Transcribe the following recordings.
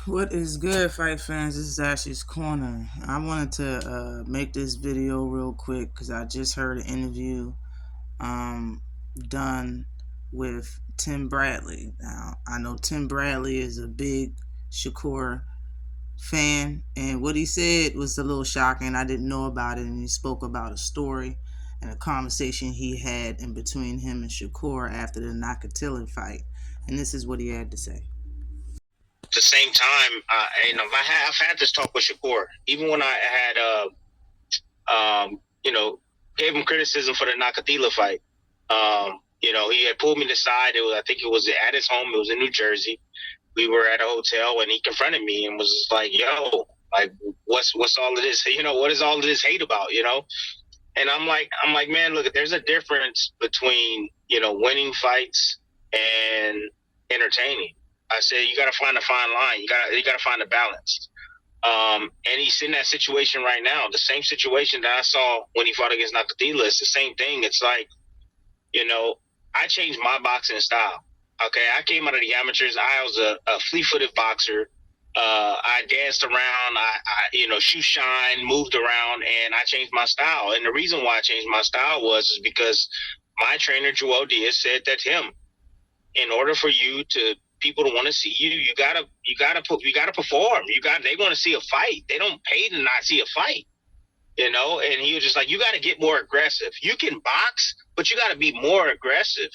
What is good, fight fans? This is Ash's Corner. I wanted to make this video real quick because I just heard an interview done with Tim Bradley. Now, I know Tim Bradley is a big Shakur fan, and what he said was a little shocking. I didn't know about it, and he spoke about a story and a conversation he had in between him and Shakur after the Nakatila fight. And this is what he had to say. At the same time, I've had this talk with Shakur. Even when I had, gave him criticism for the Nakatila fight. He had pulled me aside. I think it was at his home. It was in New Jersey. We were at a hotel, and he confronted me and was just like, "Yo, like, what's all of this? What is all of this hate about? And I'm like, man, look, there's a difference between winning fights and entertaining. I said you got to find a fine line. You got to find a balance. And he's in that situation right now. The same situation that I saw when he fought against Nakatila. It's the same thing. It's like, I changed my boxing style. Okay, I came out of the amateurs. I was a fleet-footed boxer. I danced around. Shoe shine, moved around, and I changed my style. And the reason why I changed my style is because my trainer Joel Diaz said that in order for people to want to see you, you gotta perform. They want to see a fight. They don't pay to not see a fight. And he was just like, you got to get more aggressive. You can box, but you got to be more aggressive.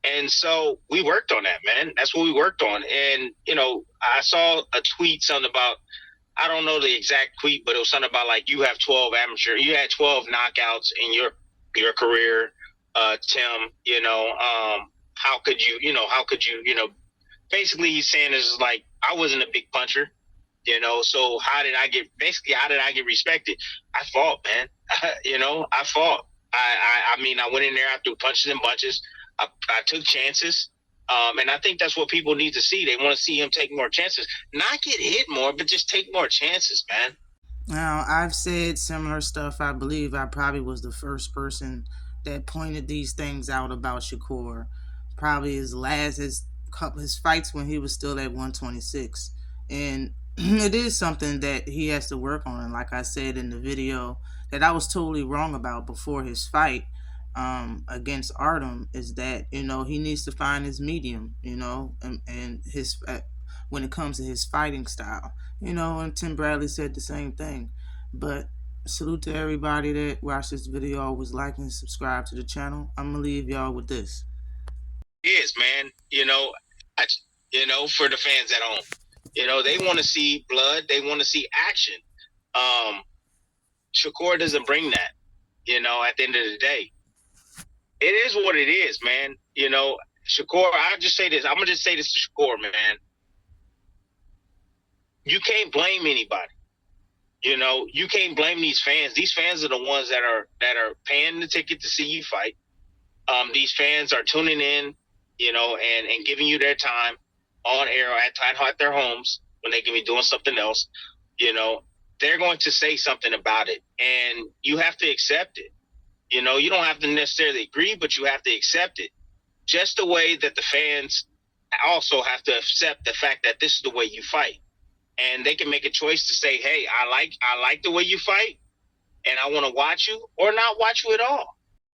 And so we worked on that, man. That's what we worked on. And, I saw a tweet, something about, I don't know the exact tweet, but it was something about like, you had 12 knockouts in your career, Tim, how could you, basically he's saying is like, I wasn't a big puncher, so how did I get respected? I fought, man. I fought. I went in there, I threw punches and bunches. I took chances. And I think that's what people need to see. They want to see him take more chances, not get hit more, but just take more chances, man. Now, I've said similar stuff. I believe I probably was the first person that pointed these things out about Shakur. Probably his fights when he was still at 126. And it is something that he has to work on. And like I said in the video, that I was totally wrong about before his fight against Artem, is that he needs to find his medium, and his when it comes to his fighting style, and Tim Bradley said the same thing. But salute to everybody that watched this video. Always like and subscribe to the channel. I'm gonna leave y'all with this. It is, man. For the fans at home, they want to see blood. They want to see action. Shakur doesn't bring that. At the end of the day, it is what it is, man. Shakur. I'll just say this. I'm gonna just say this to Shakur, man. You can't blame anybody. You can't blame these fans. These fans are the ones that are paying the ticket to see you fight. These fans are tuning in, and giving you their time on air at their homes when they can be doing something else. They're going to say something about it, and you have to accept it. You don't have to necessarily agree, but you have to accept it. Just the way that the fans also have to accept the fact that this is the way you fight. And they can make a choice to say, hey, I like the way you fight, and I want to watch you, or not watch you at all.